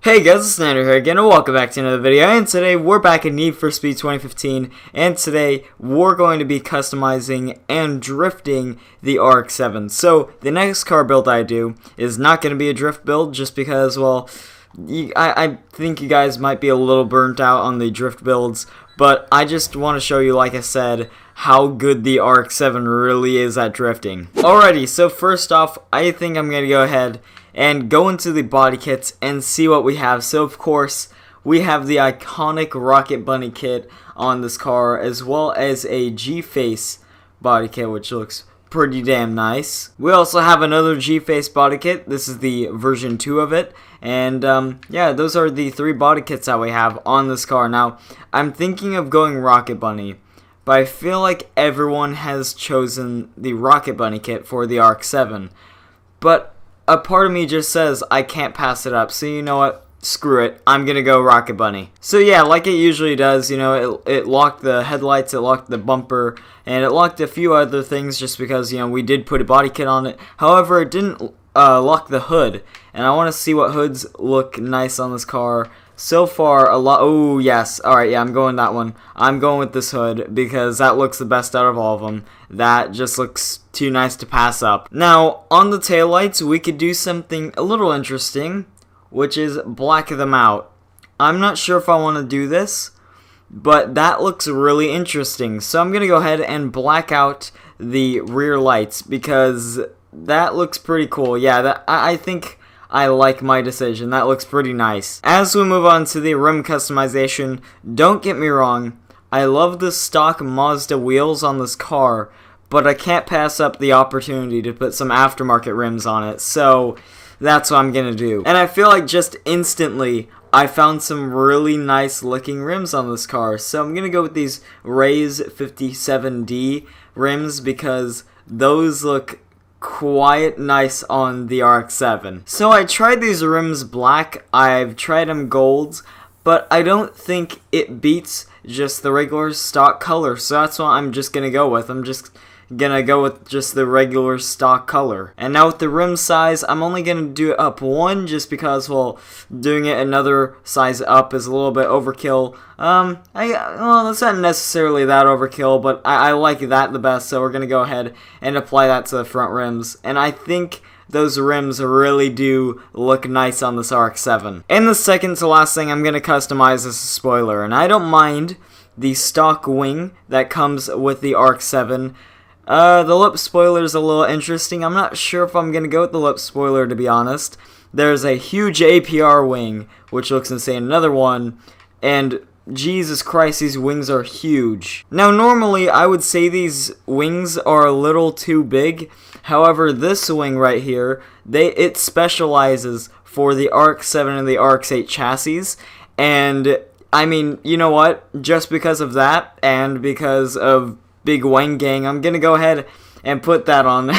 Hey guys, it's Nander here again, and welcome back to another video, and today we're back in Need for Speed 2015, and today we're going to be customizing and drifting the RX-7. So, the next car build I do is not going to be a drift build, just because, well, I think you guys might be a little burnt out on the drift builds, but I just want to show you, like I said, how good the RX-7 really is at drifting. Alrighty, so first off, I think I'm going to go ahead and go into the body kits and see what we have. So of course, we have the iconic Rocket Bunny kit on this car, as well as a G-Face body kit, which looks pretty damn nice. We also have another G-Face body kit. This is the version 2 of it. And yeah, those are the 3 body kits that we have on this car. Now, I'm thinking of going Rocket Bunny, but I feel like everyone has chosen the Rocket Bunny kit for the RX-7. But a part of me just says I can't pass it up, so you know what? Screw it. I'm gonna go Rocket Bunny. So yeah, like it usually does, you know, it locked the headlights, it locked the bumper, and it locked a few other things just because, you know, we did put a body kit on it. However, it didn't lock the hood, and I want to see what hoods look nice on this car. So far, a lot. Oh, yes. Alright, yeah, I'm going that one. I'm going with this hood because that looks the best out of all of them. That just looks too nice to pass up. Now, on the taillights, we could do something a little interesting, which is black them out. I'm not sure if I want to do this, but that looks really interesting. So I'm going to go ahead and black out the rear lights because that looks pretty cool. Yeah, I think I like my decision. That looks pretty nice. As we move on to the rim customization, don't get me wrong, I love the stock Mazda wheels on this car, but I can't pass up the opportunity to put some aftermarket rims on it, so that's what I'm gonna do. And I feel like just instantly, I found some really nice looking rims on this car, so I'm gonna go with these Rays 57D rims because those look quite nice on the RX-7. So I tried these rims black, I've tried them golds, but I don't think it beats just the regular stock color, so that's what I'm just gonna go with. I'm just gonna go with just the regular stock color. And now with the rim size, I'm only gonna do it up 1 just because, well, doing it another size up is a little bit overkill. Well, that's not necessarily that overkill, but I like that the best, so we're gonna go ahead and apply that to the front rims. And I think those rims really do look nice on this RX-7. And the second to last thing I'm gonna customize is a spoiler, and I don't mind the stock wing that comes with the RX-7. The lip spoiler is a little interesting. I'm not sure if I'm going to go with the lip spoiler, to be honest. There's a huge APR wing, which looks insane. Another one, and Jesus Christ, these wings are huge. Now, normally, I would say these wings are a little too big. However, this wing right here, it specializes for the RX-7 and the RX-8 chassis. And, I mean, you know what? Just because of that, and because of Big Wang Gang, I'm gonna go ahead and put that on.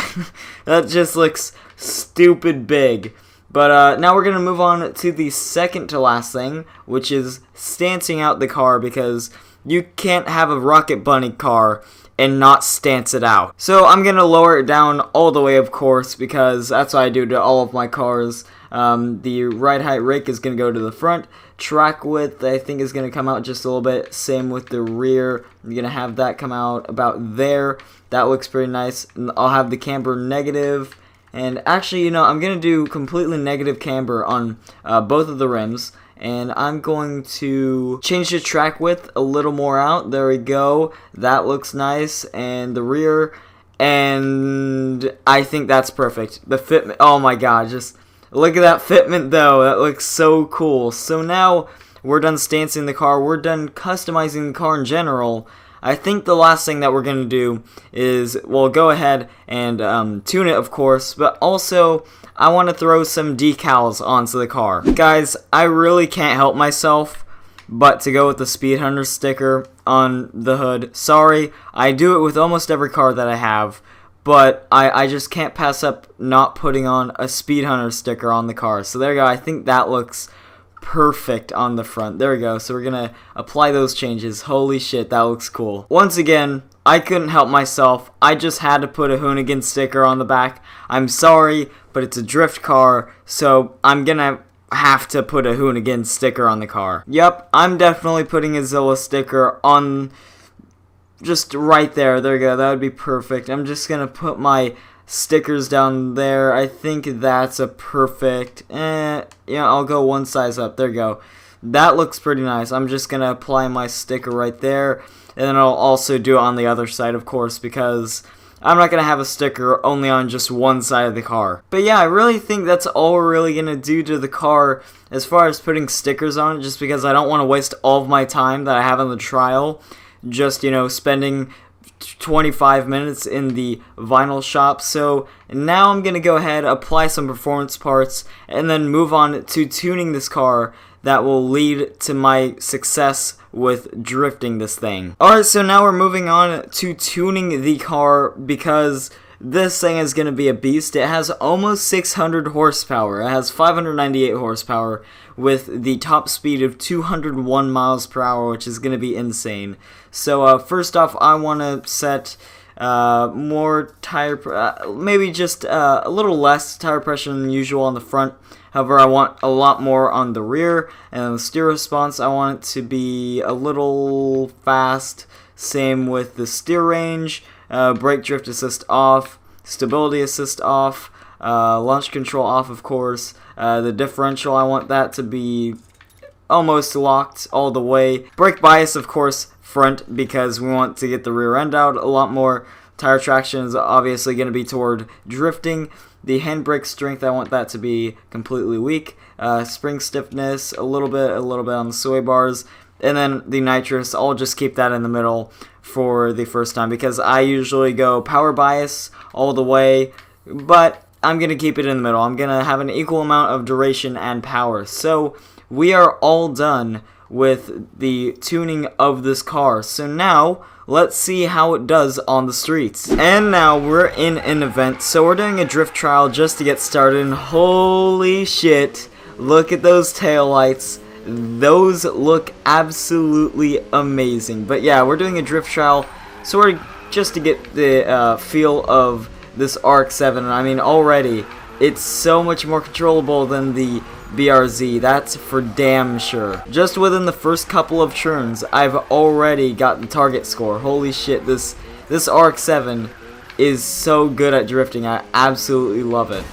That just looks stupid big. But now we're gonna move on to the second to last thing, which is stancing out the car, because you can't have a Rocket Bunny car and not stance it out. So I'm gonna lower it down all the way, of course, because that's what I do to all of my cars. The ride height rake is going to go to the front. Track width, I think, is going to come out just a little bit. Same with the rear. I'm going to have that come out about there. That looks pretty nice. I'll have the camber negative. And actually, you know, I'm going to do completely negative camber on both of the rims. And I'm going to change the track width a little more out. There we go. That looks nice. And the rear. And I think that's perfect. The fitment, oh my god, just look at that fitment though, that looks so cool. So now we're done stancing the car, we're done customizing the car in general. I think the last thing that we're going to do is, well, go ahead and tune it, of course, but also I want to throw some decals onto the car. Guys, I really can't help myself but to go with the Speed Hunter sticker on the hood. Sorry, I do it with almost every car that I have, but I just can't pass up not putting on a Speed Hunter sticker on the car. So there you go. I think that looks perfect on the front. There we go. So we're going to apply those changes. Holy shit, that looks cool. Once again, I couldn't help myself. I just had to put a Hoonigan sticker on the back. I'm sorry, but it's a drift car, so I'm going to have to put a Hoonigan sticker on the car. Yep, I'm definitely putting a Zilla sticker on just right there. There you go. That would be perfect. I'm just going to put my stickers down there. I think that's a perfect, yeah, I'll go one size up. There you go. That looks pretty nice. I'm just going to apply my sticker right there, and then I'll also do it on the other side, of course, because I'm not going to have a sticker only on just one side of the car. But yeah, I really think that's all we're really going to do to the car as far as putting stickers on it, just because I don't want to waste all of my time that I have on the trial just, spending 25 minutes in the vinyl shop. So now I'm going to go ahead, apply some performance parts, and then move on to tuning this car that will lead to my success with drifting this thing. Alright, so now we're moving on to tuning the car because this thing is going to be a beast. It has almost 600 horsepower. It has 598 horsepower with the top speed of 201 miles per hour, which is going to be insane. So first off, I want to set more tire, maybe just a little less tire pressure than usual on the front. However, I want a lot more on the rear, and the steer response, I want it to be a little fast. Same with the steer range, brake drift assist off, stability assist off, launch control off, of course. The differential, I want that to be almost locked all the way. Brake bias, of course, front, because we want to get the rear end out a lot more. Tire traction is obviously going to be toward drifting. The handbrake strength, I want that to be completely weak. Spring stiffness, a little bit on the sway bars. And then the nitrous, I'll just keep that in the middle for the first time, because I usually go power bias all the way, but I'm going to keep it in the middle. I'm going to have an equal amount of duration and power. So we are all done with the tuning of this car. So now let's see how it does on the streets. And now we're in an event, so we're doing a drift trial just to get started. And holy shit, look at those taillights. Those look absolutely amazing. But yeah, we're doing a drift trial sort of just to get the feel of this RX-7. I mean, already it's so much more controllable than the BRZ, that's for damn sure. Just within the first couple of turns, I've already got the target score. Holy shit, this RX-7 is so good at drifting. I absolutely love it.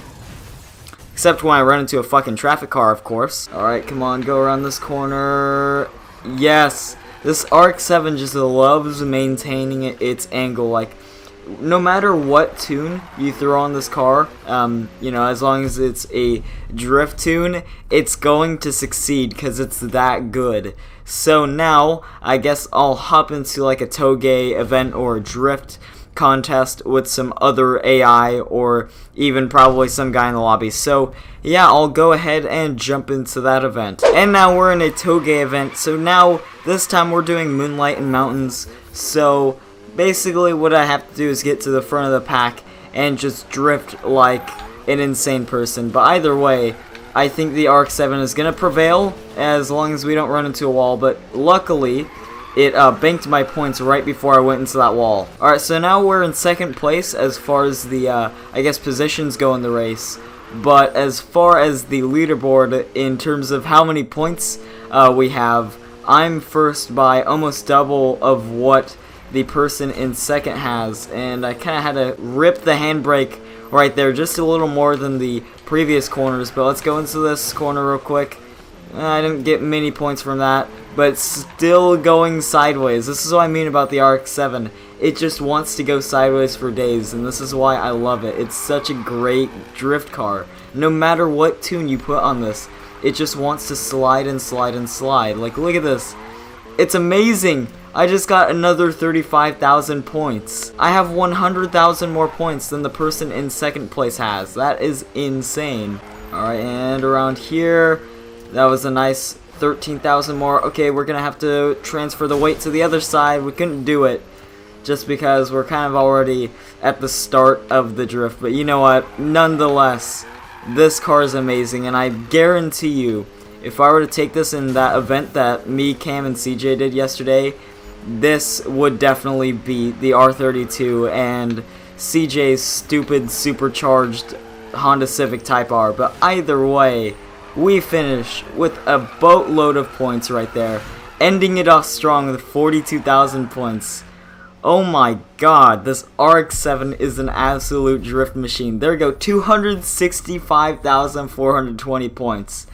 Except when I run into a fucking traffic car, of course. Alright, come on, go around this corner. Yes! This RX-7 just loves maintaining its angle. Like, no matter what tune you throw on this car, as long as it's a drift tune, it's going to succeed because it's that good. So now, I guess I'll hop into like a toge event or a drift contest with some other AI or even probably some guy in the lobby. So yeah, I'll go ahead and jump into that event. And now we're in a toge event, so now this time we're doing moonlight and mountains. So basically what I have to do is get to the front of the pack and just drift like an insane person. But either way, I think the RX-7 is going to prevail as long as we don't run into a wall. But luckily, it banked my points right before I went into that wall. Alright, so now we're in second place as far as the, I guess, positions go in the race. But as far as the leaderboard, in terms of how many points we have, I'm first by almost double of what the person in second has. And I kind of had to rip the handbrake right there just a little more than the previous corners. But let's go into this corner real quick. I didn't get many points from that, but still going sideways. This is what I mean about the RX-7. It just wants to go sideways for days, and this is why I love it. It's such a great drift car. No matter what tune you put on this, it just wants to slide and slide and slide. Like, look at this. It's amazing. I just got another 35,000 points. I have 100,000 more points than the person in second place has. That is insane. Alright, and around here, that was a nice 13,000 more. Okay, we're going to have to transfer the weight to the other side. We couldn't do it just because we're kind of already at the start of the drift. But you know what? Nonetheless, this car is amazing, and I guarantee you, if I were to take this in that event that me, Cam, and CJ did yesterday, this would definitely beat the R32 and CJ's stupid supercharged Honda Civic Type R. But either way, we finish with a boatload of points right there, ending it off strong with 42,000 points. Oh my god, this RX-7 is an absolute drift machine. There we go, 265,420 points.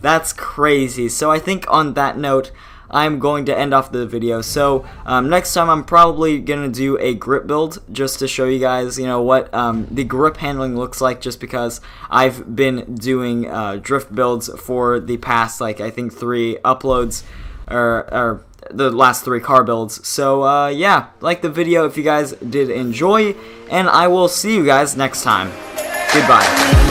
That's crazy. So I think on that note, I'm going to end off the video. So next time I'm probably going to do a grip build just to show you guys, you know, what the grip handling looks like, just because I've been doing drift builds for the past, like, I think 3 uploads, or the last 3 car builds. So yeah, like the video if you guys did enjoy, and I will see you guys next time. Goodbye.